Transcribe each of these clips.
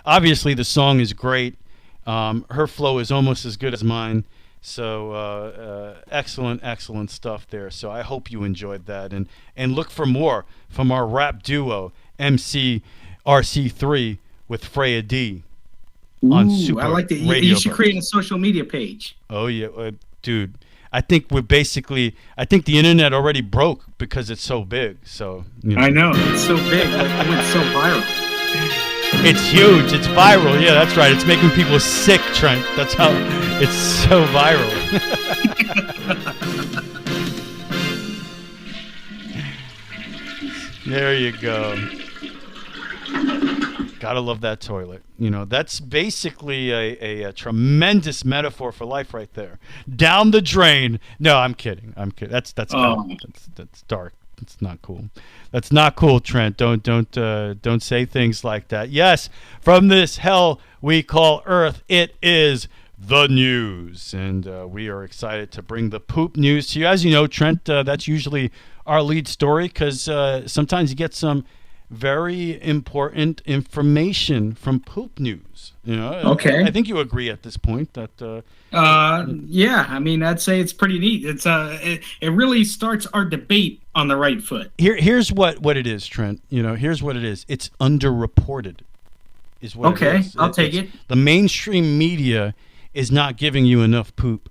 obviously the song is great. Her flow is almost as good as mine. So excellent stuff there. So I hope you enjoyed that, and look for more from our rap duo MCRC3 with Freya D on Super I like that. You should create a social media page. Oh yeah, dude. I think I think the internet already broke because it's so big. So I know it's so big. It went so viral. It's huge. It's viral. Yeah, that's right. It's making people sick, Trent. That's how it's so viral. There you go. Gotta love that toilet. That's basically a tremendous metaphor for life right there. Down the drain. No, I'm kidding. That's dark. It's not cool. That's not cool, Trent. Don't say things like that. Yes, from this hell we call Earth, it is the news, and we are excited to bring the poop news to you. As you know, Trent, that's usually our lead story because sometimes you get some very important information from poop news. Okay. I think you agree at this point that. Yeah, I mean, I'd say it's pretty neat. It's it really starts our debate on the right foot. Here's what it is, Trent. Here's what it is. It's underreported. Is what okay, it is. I'll take it. The mainstream media is not giving you enough poop.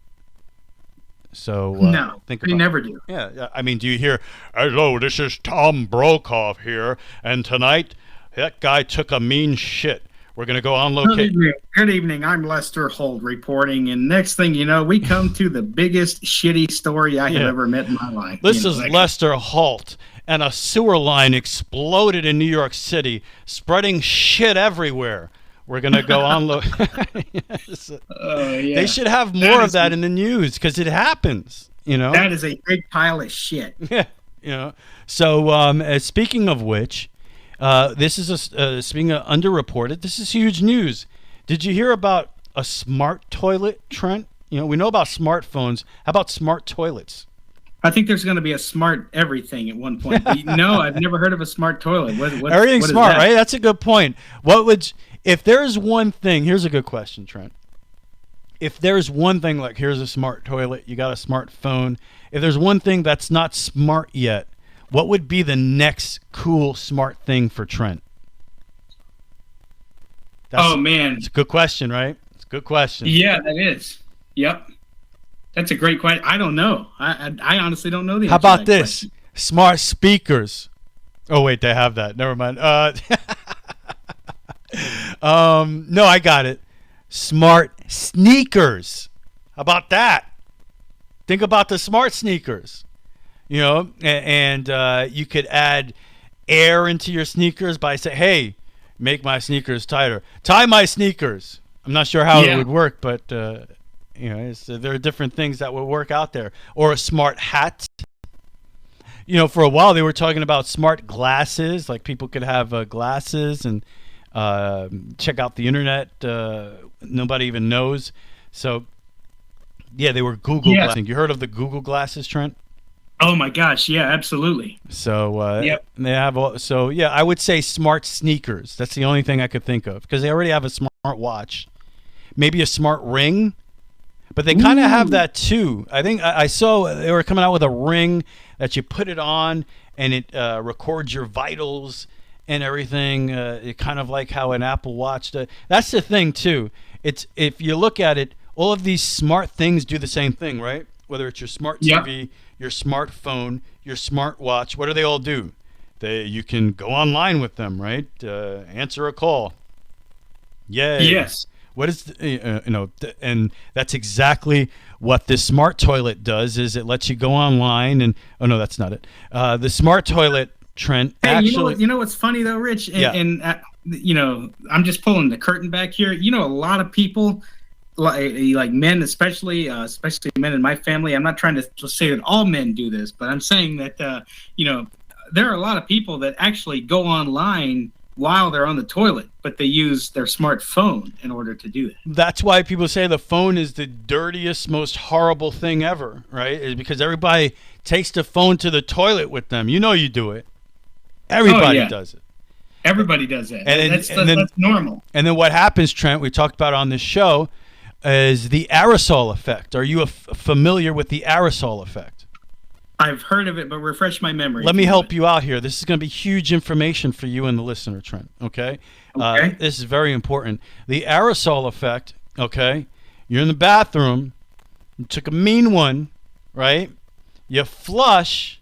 So no, they never do. Yeah, I mean, do you hear? Hello, this is Tom Brokaw here, and tonight that guy took a mean shit. We're gonna go on location. Good evening. I'm Lester Holt reporting, and next thing you know, we come to the biggest shitty story I have ever met in my life. This is Lester Holt, and a sewer line exploded in New York City, spreading shit everywhere. We're gonna go on yes. Yeah. They should have more of that in the news because it happens. That is a big pile of shit. Yeah. So speaking of which. This is speaking of underreported. This is huge news. Did you hear about a smart toilet, Trent? We know about smartphones. How about smart toilets? I think there's going to be a smart everything at one point. No, I've never heard of a smart toilet. Everything's smart, right? That's a good point. If there's one thing? Here's a good question, Trent. If there's one thing, like here's a smart toilet, you got a smartphone. If there's one thing that's not smart yet, what would be the next cool, smart thing for Trent? Man. It's a good question, right? It's a good question. Yeah, that is. Yep. That's a great question. I don't know. I honestly don't know the answer. How about this? Question. Smart speakers. Oh, wait, they have that. Never mind. No, I got it. Smart sneakers. How about that? Think about the smart sneakers. And you could add air into your sneakers by saying, hey, make my sneakers tighter. Tie my sneakers. I'm not sure how it would work, but, there are different things that would work out there. Or a smart hat. For a while they were talking about smart glasses. Like people could have glasses and check out the internet. Nobody even knows. So, yeah, they were Google glasses. You heard of the Google glasses, Trent? Oh my gosh, yeah, absolutely. So they have I would say smart sneakers. That's the only thing I could think of because they already have a smart watch, maybe a smart ring, but they kind of have that too. I think I saw they were coming out with a ring that you put it on and it records your vitals and everything. It kind of like how an Apple Watch does. That's the thing too. It's if you look at it, all of these smart things do the same thing, right? Whether it's your smart TV, your smartphone, your smartwatch, what do they all do? You can go online with them, right? Answer a call. Yay. Yes. What is and that's exactly what this smart toilet does. Is it lets you go online and no, that's not it. The smart toilet, Trent. Hey, actually, you know what's funny though, Rich? And I'm just pulling the curtain back here. A lot of people. Like men, especially men in my family. I'm not trying to say that all men do this, but I'm saying that there are a lot of people that actually go online while they're on the toilet, but they use their smartphone in order to do that. That's why people say the phone is the dirtiest, most horrible thing ever, right? Is because everybody takes the phone to the toilet with them. You do it. Everybody does it. Everybody does that. That's normal. And then what happens, Trent, we talked about on this show, is the aerosol effect. Are you familiar with the aerosol effect? I've heard of it, but refresh my memory. Let me help you out here. This is going to be huge information for you and the listener, Trent, okay? This is very important. The aerosol effect, okay? You're in the bathroom. You took a mean one, right? You flush,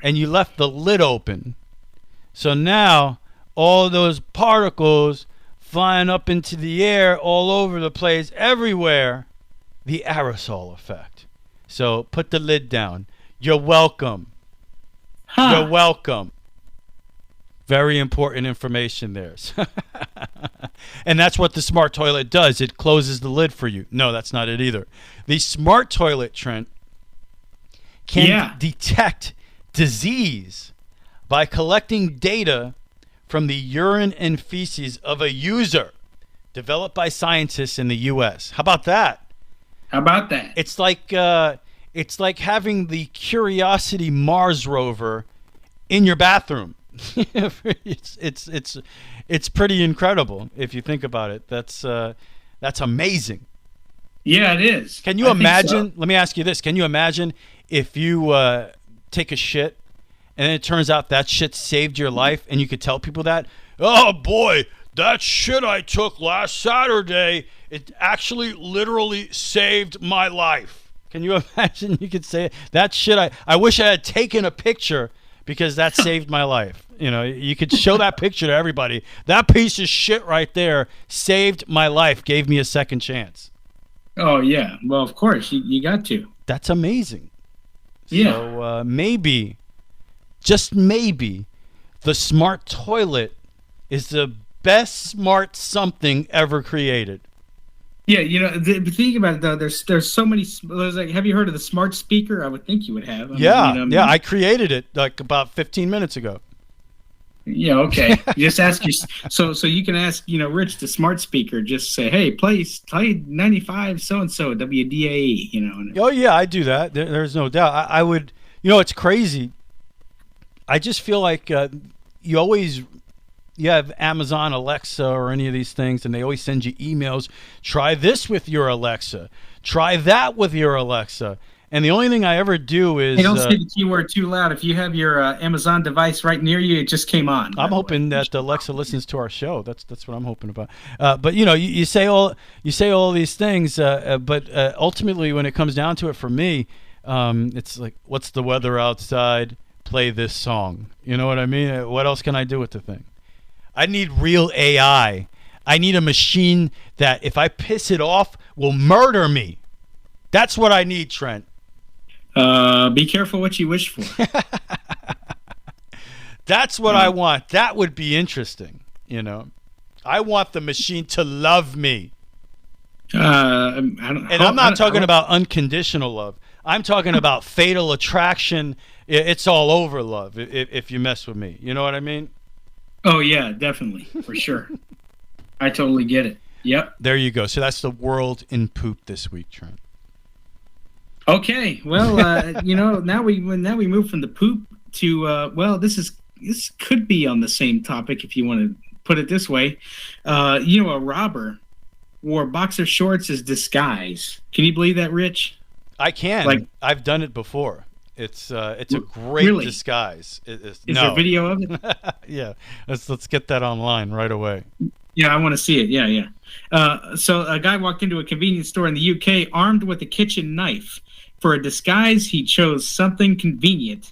and you left the lid open. So now all those particles flying up into the air all over the place, everywhere, the aerosol effect. So put the lid down. You're welcome. You're welcome. Very important information there. And that's what the smart toilet does. It closes the lid for you. No, that's not it either. The smart toilet, Trent, can detect disease by collecting data from the urine and feces of a user, developed by scientists in the U.S. How about that? It's like having the Curiosity Mars rover in your bathroom. It's pretty incredible if you think about it. That's amazing. Yeah, it is. Can you imagine? Let me ask you this: can you imagine if you take a shit and then it turns out that shit saved your life, and you could tell people that? Oh boy, that shit I took last Saturday, it actually literally saved my life. Can you imagine? You could say that shit. I wish I had taken a picture because that saved my life. You know, you could show that picture to everybody. That piece of shit right there saved my life, gave me a second chance. Oh, yeah. Well, of course, you got to. That's amazing. Yeah. So maybe, just maybe, the smart toilet is the best smart something ever created. Yeah, you know, think about it though. There's so many. Have you heard of the smart speaker? I would think you would have. I created it like about 15 minutes ago. Yeah, okay. You just ask your so you can ask, Rich, the smart speaker. Just say, hey, play 95 so and so WDAE. Oh yeah, I do that. There's no doubt. I would. It's crazy. I just feel like you have Amazon Alexa or any of these things, and they always send you emails. Try this with your Alexa. Try that with your Alexa. And the only thing I ever do is... Hey, don't say the keyword too loud. If you have your Amazon device right near you, it just came on. I'm hoping that Alexa listens to our show. That's what I'm hoping about. But you say all these things, but ultimately, when it comes down to it, for me, it's like, what's the weather outside? Play this song. You know what I mean? What else can I do with the thing? I need real AI. I need a machine that, if I piss it off, will murder me. That's what I need, Trent. Be careful what you wish for. That's what I want. That would be interesting. I want the machine to love me. I'm not talking about unconditional love. I'm talking about fatal attraction. It's all over love if you mess with me. You know what I mean? Oh, yeah, definitely. For sure. I totally get it. Yep. There you go. So that's the world in poop this week, Trent. Okay. Well, now we move from the poop to, this could be on the same topic if you want to put it this way. A robber wore boxer shorts as disguise. Can you believe that, Rich? I can. I've done it before. It's a great disguise. Is there video of it? Yeah, let's get that online right away. Yeah, I want to see it. Yeah. So a guy walked into a convenience store in the UK armed with a kitchen knife. For a disguise, he chose something convenient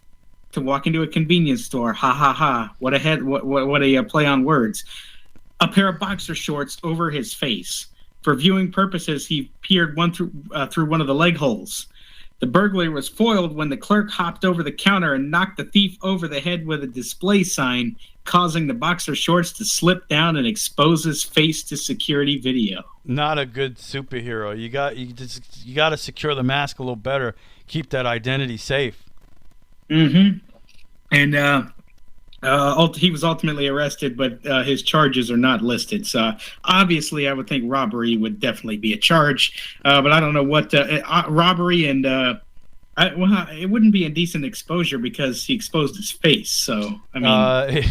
to walk into a convenience store. Ha ha ha! What a play on words. A pair of boxer shorts over his face. For viewing purposes, he peered one through one of the leg holes. The burglary was foiled when the clerk hopped over the counter and knocked the thief over the head with a display sign, causing the boxer shorts to slip down and expose his face to security video. Not a good superhero. You got to secure the mask a little better. Keep that identity safe. Mm-hmm. And he was ultimately arrested, but his charges are not listed. So obviously, I would think robbery would definitely be a charge. But I don't know what robbery and it wouldn't be indecent exposure because he exposed his face. So I mean,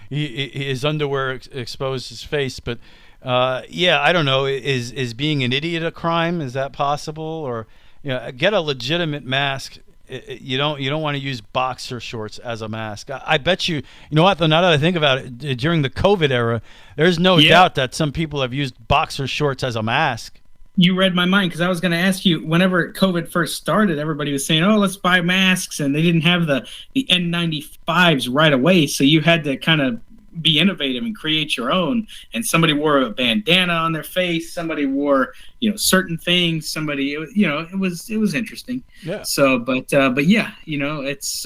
his underwear exposed his face. But yeah, I don't know. Is being an idiot a crime? Is that possible? Or get a legitimate mask. You don't want to use boxer shorts as a mask. I bet you know what? Now that I think about it, during the COVID era, there's no doubt that some people have used boxer shorts as a mask. You read my mind, because I was going to ask you, whenever COVID first started, everybody was saying, oh, let's buy masks, and they didn't have the N95s right away, so you had to kind of be innovative and create your own. And somebody wore a bandana on their face, somebody wore certain things, somebody it was interesting. Yeah. So but yeah, it's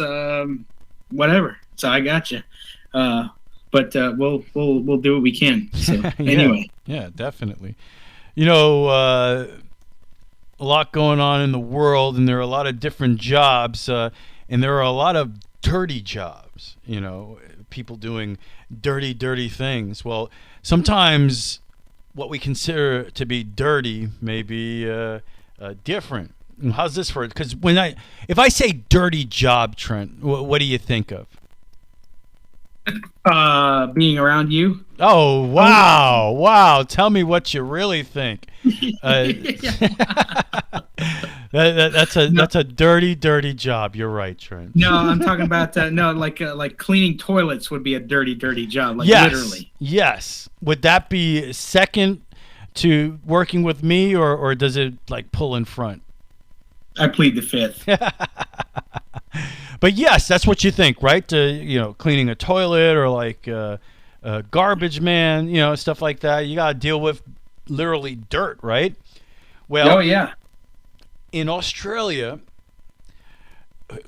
whatever. So I got you. But we'll do what we can. So anyway. Yeah, definitely. A lot going on in the world, and there are a lot of different jobs, and there are a lot of dirty jobs, people doing dirty things. Well, sometimes what we consider to be dirty may be different. How's this for it? Because if I say dirty job, Trent, what do you think of? Being around you. Oh, wow. Tell me what you really think. That's a dirty job. You're right, Trent. No, I'm talking about like cleaning toilets would be a dirty job. Like, literally. Yes. Would that be second to working with me, or does it like pull in front? I plead the fifth. But yes, that's what you think, right? Cleaning a toilet, or like a garbage man, stuff like that. You got to deal with literally dirt, right? Well, oh yeah. In Australia,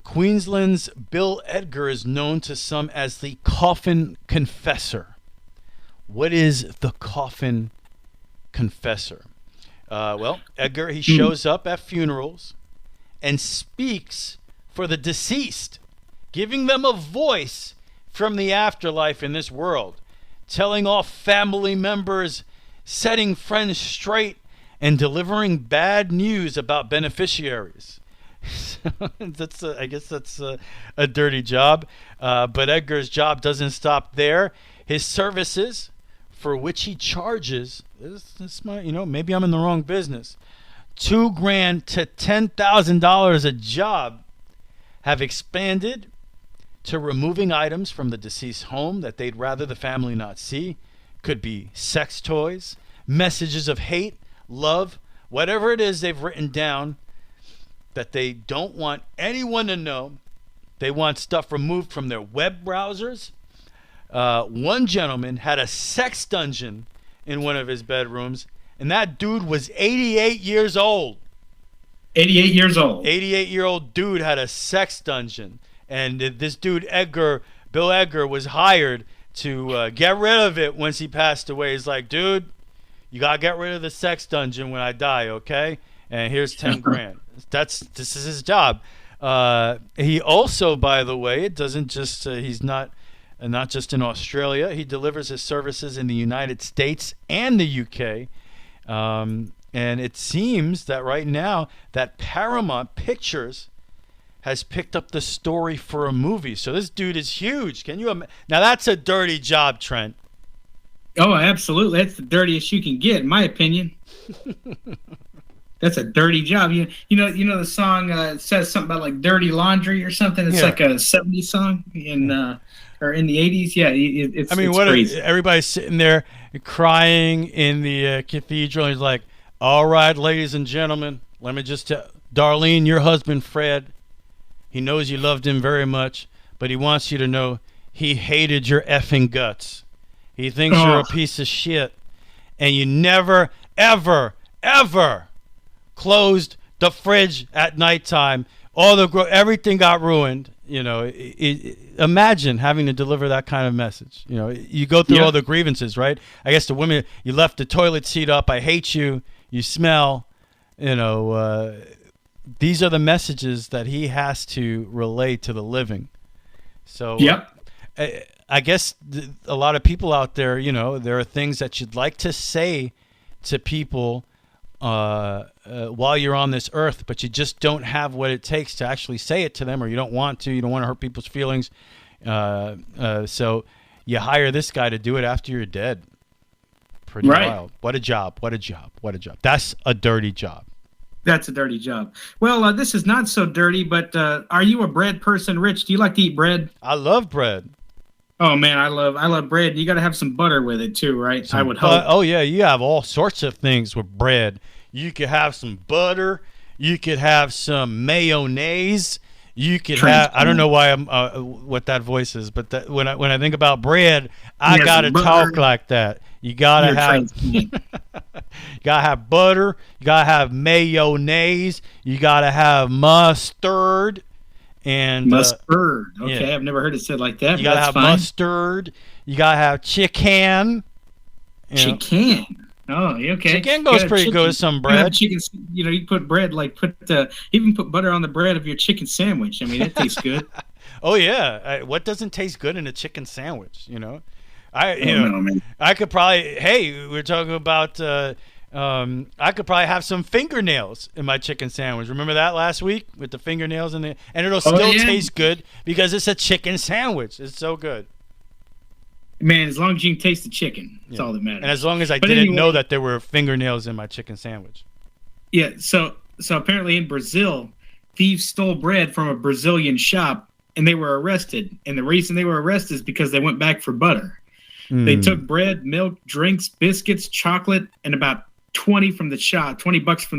Queensland's Bill Edgar is known to some as the coffin confessor. What is the coffin confessor? Well, Edgar, he shows up at funerals and speaks for the deceased, giving them a voice from the afterlife in this world, telling off family members, setting friends straight, and delivering bad news about beneficiaries. I guess that's a dirty job. But Edgar's job doesn't stop there. His services, for which he charges, maybe I'm in the wrong business, $2,000 to $10,000 a job, have expanded to removing items from the deceased's home that they'd rather the family not see. Could be sex toys, messages of hate, love, whatever it is they've written down that they don't want anyone to know. They want stuff removed from their web browsers. One gentleman had a sex dungeon in one of his bedrooms, and that dude was 88 years old. 88 years old. 88-year-old dude had a sex dungeon. And this dude, Bill Edgar, was hired to get rid of it once he passed away. He's like, dude, you got to get rid of the sex dungeon when I die, okay? And here's $10,000. This is his job. He also, by the way, it doesn't just, he's not just in Australia. He delivers his services in the United States and the UK. And it seems that right now that Paramount Pictures has picked up the story for a movie. So this dude is huge. Can you now that's a dirty job, Trent. Oh, absolutely. That's the dirtiest you can get, in my opinion. That's a dirty job. You know the song says something about like dirty laundry or something. It's like a 70s song or in the 80s. Yeah, it's crazy. Everybody's sitting there crying in the cathedral. He's like, all right, ladies and gentlemen, let me just tell Darlene, your husband Fred, he knows you loved him very much, but he wants you to know he hated your effing guts. He thinks you're a piece of shit, and you never, ever, ever closed the fridge at nighttime. Everything got ruined. Imagine having to deliver that kind of message. You go through all the grievances, right? I guess the women, you left the toilet seat up. I hate you. You smell. These are the messages that he has to relay to the living. So I guess a lot of people out there, there are things that you'd like to say to people while you're on this earth, but you just don't have what it takes to actually say it to them, or you don't want to. You don't want to hurt people's feelings. So you hire this guy to do it after you're dead. Pretty wild. What a job. What a job. What a job. That's a dirty job. That's a dirty job. Well, this is not so dirty, but are you a bread person, Rich? Do you like to eat bread? I love bread. Oh man, I love bread. You got to have some butter with it too, right? I would hope. Oh yeah, you have all sorts of things with bread. You could have some butter. You could have some mayonnaise. You could have. I don't know why I'm what that voice is, but when I think about bread, I gotta talk like that. You gotta have. You gotta have butter. You gotta have mayonnaise. You gotta have mustard. And mustard. Okay, yeah. I've never heard it said like that. You gotta have mustard. You gotta have chicken. Chicken. Oh, okay. Chicken goes pretty good with some bread. Chicken. You put bread even put butter on the bread of your chicken sandwich. I mean, that tastes good. Oh yeah. What doesn't taste good in a chicken sandwich? I could probably. Hey, we're talking about. I could probably have some fingernails in my chicken sandwich. Remember that last week with the fingernails and it'll still taste good because it's a chicken sandwich. It's so good. Man, as long as you can taste the chicken, that's all that matters. And as long as I didn't know that there were fingernails in my chicken sandwich. Yeah. So apparently in Brazil, thieves stole bread from a Brazilian shop and they were arrested. And the reason they were arrested is because they went back for butter. They took bread, milk, drinks, biscuits, chocolate, and about $20 from the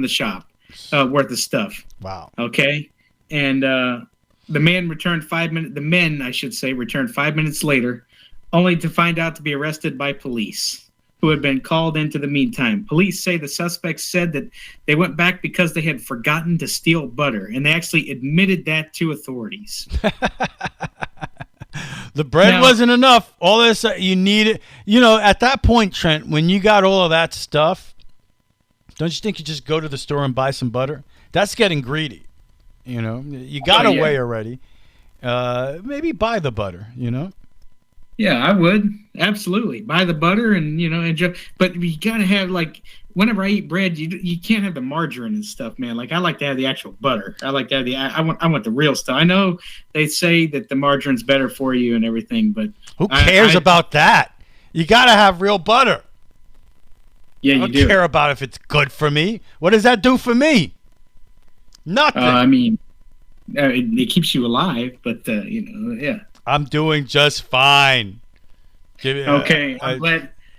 shop worth of stuff. Wow. Okay. And the men returned 5 minutes. The men, I should say, returned 5 minutes later, only to find out to be arrested by police, who had been called into the meantime. Police say the suspects said that they went back because they had forgotten to steal butter, and they actually admitted that to authorities. The bread wasn't enough. All this you needed. At that point, Trent, when you got all of that stuff, don't you think you just go to the store and buy some butter? That's getting greedy. You got away already. Maybe buy the butter. Yeah, I would absolutely buy the butter and enjoy. But you gotta have whenever I eat bread, you can't have the margarine and stuff, man. I like to have the actual butter. I like to have I want the real stuff. I know they say that the margarine's better for you and everything, but who cares about that? You gotta have real butter. Yeah, you do. I don't care about if it's good for me. What does that do for me? Nothing. I mean, it keeps you alive, but yeah. I'm doing just fine. Okay,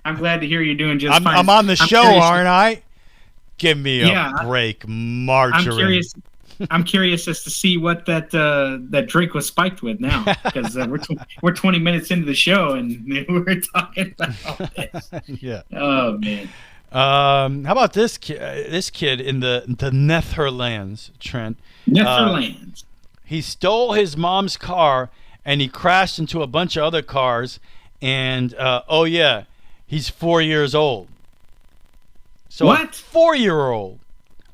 I'm glad to hear you're doing just fine. I'm on the show, aren't I? Give me a break, margarine. I'm curious as to see what that drink was spiked with now, because we're 20 minutes into the show and we're talking about all this. Yeah. Oh man. How about this kid in the Netherlands, Trent? Netherlands. He stole his mom's car and he crashed into a bunch of other cars. And he's 4 years old. So what? A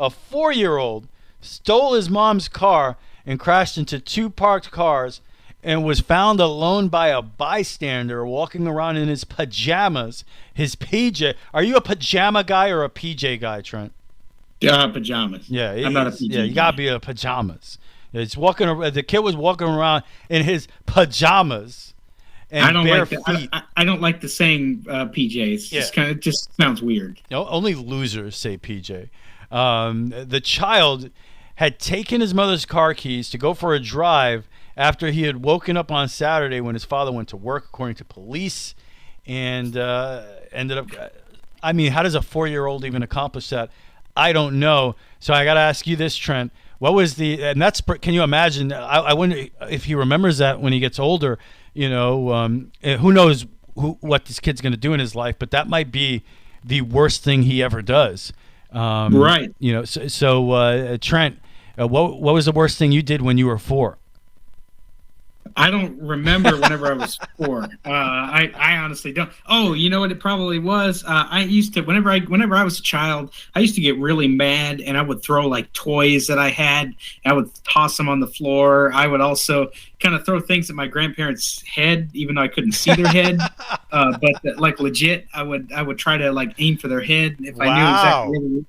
4-year-old stole his mom's car and crashed into two parked cars and was found alone by a bystander walking around in his pajamas. His PJ. Are you a pajama guy or a PJ guy, Trent? Pajamas. Yeah, I'm not a PJ. Yeah, you gotta be a pajamas. The kid was walking around in his pajamas and bare feet. I don't like the saying PJs. It just sounds weird. Only losers say PJ. The child had taken his mother's car keys to go for a drive after he had woken up on Saturday when his father went to work, according to police, and ended up. I mean, how does a 4-year-old even accomplish that? I don't know. So I got to ask you this, Trent. What was can you imagine? I wonder if he remembers that when he gets older. Who knows what this kid's going to do in his life, but that might be the worst thing he ever does. Right. So Trent, what was the worst thing you did when you were 4? I don't remember whenever I was 4. I honestly don't. Oh, you know what it probably was? I used to, whenever I was a child, I used to get really mad and I would throw toys that I had. I would toss them on the floor. I would also kind of throw things at my grandparents' head, even though I couldn't see their head. But legit, I would try to aim for their head if I knew exactly where they were.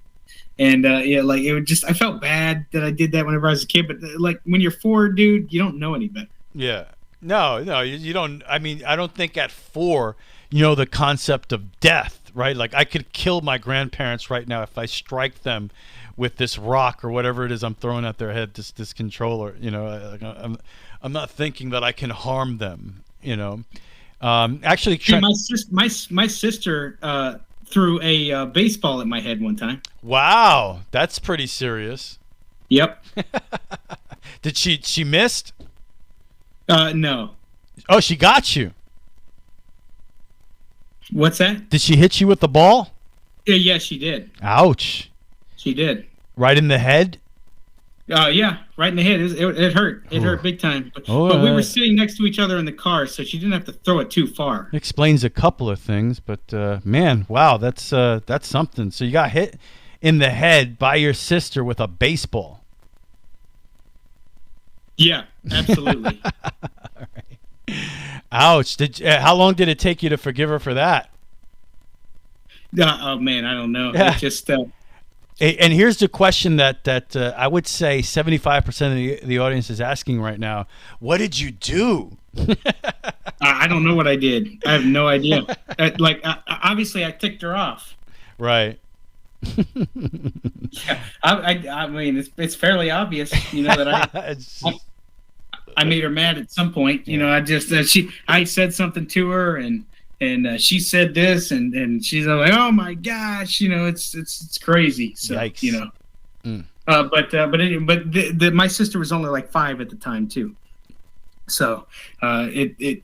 And it would I felt bad that I did that whenever I was a kid. But when you're 4, dude, you don't know any better. Yeah. No, no, you don't. I mean, I don't think at 4, you know, the concept of death, right? Like I could kill my grandparents right now if I strike them with this rock or whatever it is I'm throwing at their head, this controller. You know, I'm not thinking that I can harm them. You know, actually, Yeah, my sister threw a baseball at my head one time. Wow, that's pretty serious. Yep. Did she missed? No. Oh, she got you. What's that? Did she hit you with the ball? Yeah, she did. Ouch. She did. Right in the head? Yeah, right in the head. It hurt. It hurt big time. But we were sitting next to each other in the car, so she didn't have to throw it too far. Explains a couple of things, but man, wow, that's something. So you got hit in the head by your sister with a baseball. Yeah, absolutely. All right. Ouch. How long did it take you to forgive her for that? Oh man, I don't know. It just. And here's the question that I wowould say 75% of the audience is asking right now. What did you do? I don't know what I did. I have no idea. Obviously, I ticked her off. Right. Yeah, I mean, it's fairly obvious, you know, that I made her mad at some point. You know, I said something to her and she said this and she's like, oh my gosh, you know, it's crazy. So Yikes. You know, but my sister was only like 5 at the time too. So it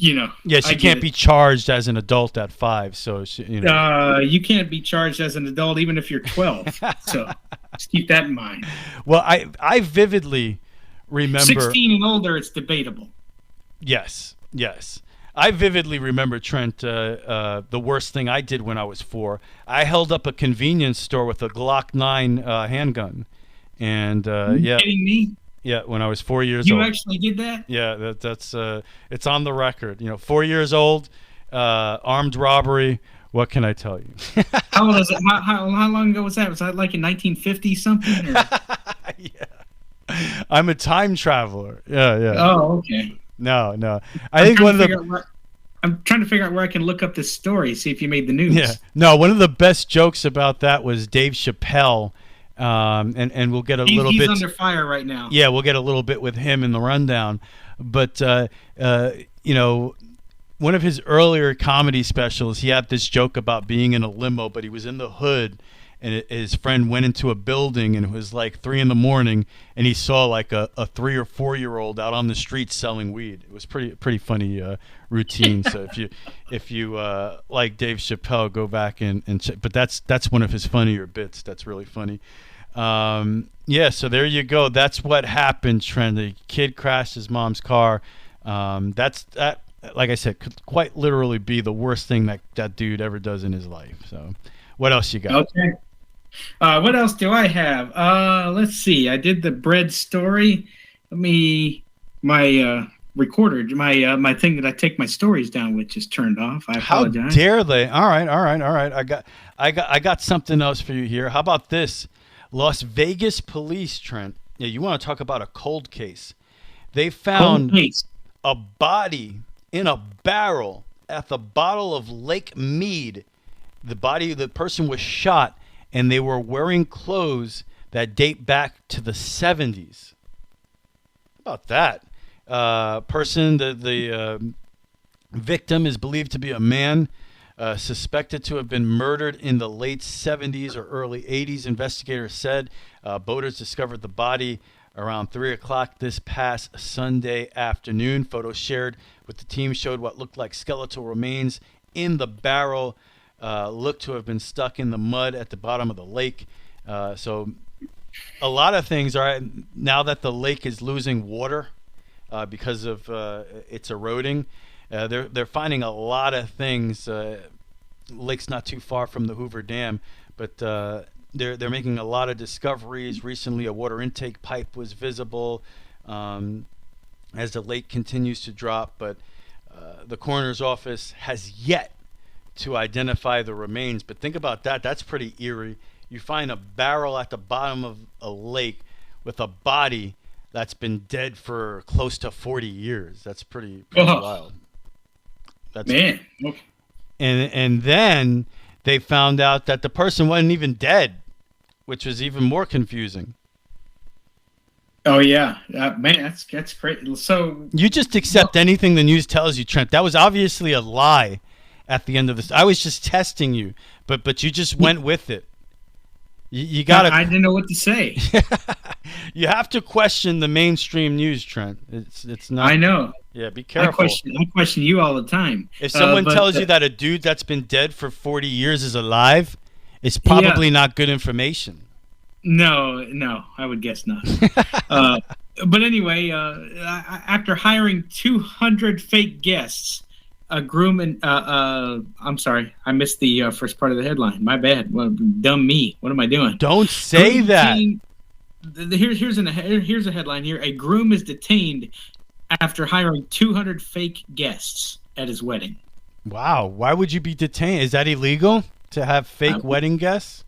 you know. Yeah, she can't be charged as an adult at 5. So she, you know. You can't be charged as an adult even if you're 12. So just keep that in mind. Well, I vividly remember 16 and older, it's debatable. Yes. I vividly remember, Trent, the worst thing I did when I was 4. I held up a convenience store with a Glock 9 handgun, and you kidding me? Yeah, when I was 4 years old. You actually did that? Yeah, that's it's on the record. You know, 4 years old, armed robbery. What can I tell you? How old is it? How long ago was that? Was that like in 1950 something? Or? Yeah, I'm a time traveler. Yeah. Oh, okay. No. I think one of the. I'm trying to figure out where I can look up this story, see if you made the news. Yeah. No, one of the best jokes about that was Dave Chappelle. And we'll get a little bit. He's under fire right now. Yeah, we'll get a little bit with him in the rundown. But, you know, one of his earlier comedy specials, he had this joke about being in a limo, but he was in the hood, and his friend went into a building, and it was like 3 a.m, and he saw like a 3 or 4-year-old out on the street selling weed. It was pretty funny routine. So if you like Dave Chappelle, go back and check. But that's one of his funnier bits. That's really funny. Yeah, so there you go. That's what happened, Trent. The kid crashed his mom's car. That, like I said, could quite literally be the worst thing that dude ever does in his life. So what else you got? Okay. What else do I have? Let's see. I did the bread story. My recorder, my thing that I take my stories down with just turned off. I apologize. How dare they? All right. I got something else for you here. How about this? Las Vegas police, Trent. Yeah, you want to talk about a cold case? They found a body in a barrel at the bottle of Lake Mead. The person was shot, and they were wearing clothes that date back to the 70s. How about that? The victim is believed to be a man, suspected to have been murdered in the late 70s or early 80s, investigators said. Boaters discovered the body around 3 o'clock this past Sunday afternoon. Photos shared with the team showed what looked like skeletal remains in the barrel, looked to have been stuck in the mud at the bottom of the lake. So a lot of things are, now that the lake is losing water because of its eroding, they're finding a lot of things. Lake's not too far from the Hoover Dam, but they're making a lot of discoveries. Recently, a water intake pipe was visible as the lake continues to drop, but the coroner's office has yet to identify the remains. But think about that. That's pretty eerie. You find a barrel at the bottom of a lake with a body that's been dead for close to 40 years. That's pretty wild. That's, man. And then they found out that the person wasn't even dead, which was even more confusing. Oh yeah, man, that's great. So you just accept anything the news tells you, Trent. That was obviously a lie at the end of this. I was just testing you, but you just went with it. You gotta. I didn't know what to say. You have to question the mainstream news, Trent. It's not. I know. Yeah, be careful. I question you all the time. If someone tells you that a dude that's been dead for 40 years is alive, it's probably not good information. No, I would guess not. But anyway, after hiring 200 fake guests, a groom and I'm sorry, I missed the first part of the headline. My bad. Well, dumb me. What am I doing? Don't say that. Here's a headline here. A groom is detained after hiring 200 fake guests at his wedding. Wow. Why would you be detained? Is that illegal to have fake wedding guests?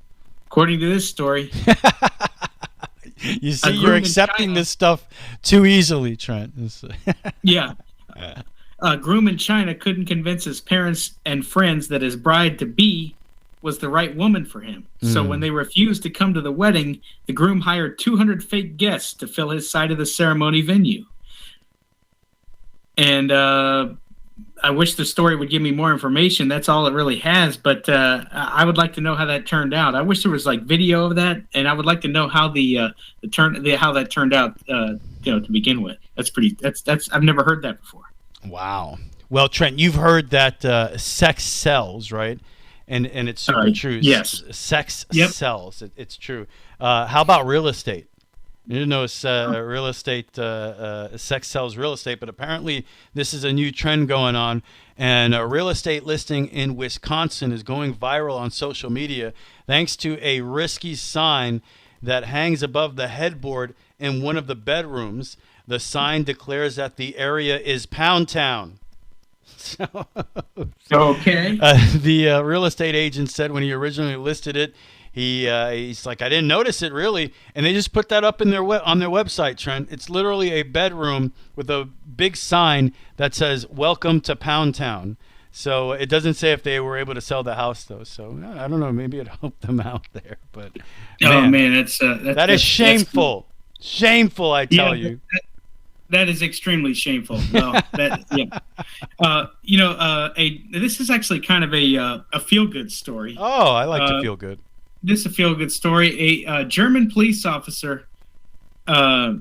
According to this story. You see, you're accepting this stuff too easily, Trent. Yeah. A groom in China couldn't convince his parents and friends that his bride-to-be was the right woman for him. So when they refused to come to the wedding, the groom hired 200 fake guests to fill his side of the ceremony venue. And I wish the story would give me more information. That's all it really has. But I would like to know how that turned out. I wish there was like video of that, and I would like to know how how that turned out. To begin with, that's I've never heard that before. Wow. Well, Trent, you've heard that sex sells, right? And it's super true. Yes. Sex sells. It's true. How about real estate? You know, real estate, sex sells real estate, but apparently this is a new trend going on, and a real estate listing in Wisconsin is going viral on social media thanks to a risky sign that hangs above the headboard in one of the bedrooms. The sign declares that the area is Pound Town. Okay. The real estate agent said when he originally listed it, he's like, I didn't notice it really, and they just put that up in on their website, Trent. It's literally a bedroom with a big sign that says "Welcome to Pound Town." So it doesn't say if they were able to sell the house though. So I don't know, maybe it helped them out there. But man, that is shameful. Shameful, I tell you. That is extremely shameful. No, this is actually kind of a feel-good story. Oh, I like to feel good. This is a feel-good story. A German police officer a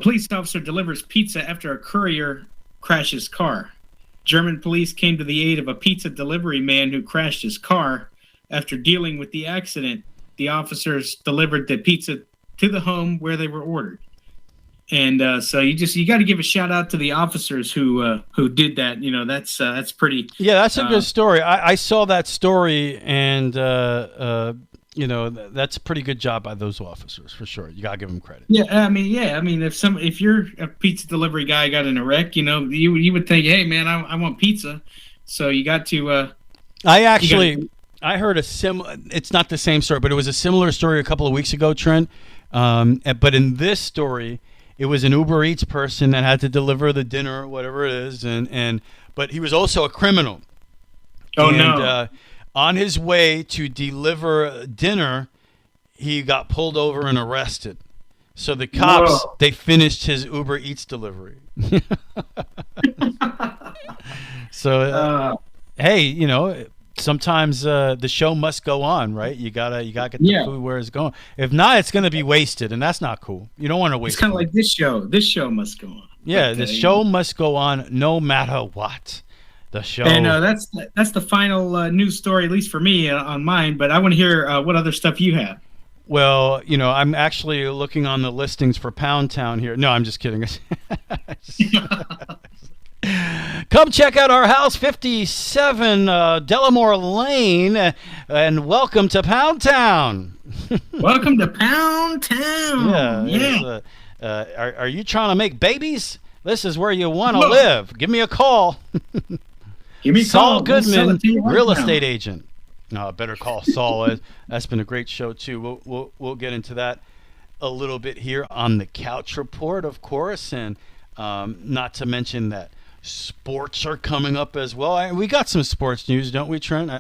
police officer delivers pizza after a courier crashes car. German police came to the aid of a pizza delivery man who crashed his car. After dealing with the accident, the officers delivered the pizza to the home where they were ordered. And so you got to give a shout out to the officers who did that. You know, that's pretty. Yeah, that's a good story. I saw that story, and that's a pretty good job by those officers for sure. You got to give them credit. Yeah, I mean, if you're a pizza delivery guy got in a wreck, you would think, hey man, I want pizza. So you got to. I heard it's not the same story, but it was a similar story a couple of weeks ago, Trent. But in this story, it was an Uber Eats person that had to deliver the dinner or whatever it is, but he was also a criminal. Oh, no. On his way to deliver dinner, he got pulled over and arrested. So the cops, they finished his Uber Eats delivery. So, hey, sometimes the show must go on, right? You gotta get the food where it's going. If not, it's gonna be wasted, and that's not cool. You don't want to waste. It's kind of like this show. This show must go on. Yeah, the show must go on no matter what. The show. And that's the final news story, at least for me, on mine. But I want to hear what other stuff you have. Well, I'm actually looking on the listings for Pound Town here. No, I'm just kidding. Come check out our house, 57 Delamore Lane, and welcome to Pound Town. Welcome to Pound Town. Yeah. Are you trying to make babies? This is where you want to live. Give me a call. Give me a Saul call. Goodman, real estate agent. Better Call Saul. That's been a great show too. We'll get into that a little bit here on the Couch Report, of course, and not to mention that sports are coming up as well. We got some sports news, don't we, Trent?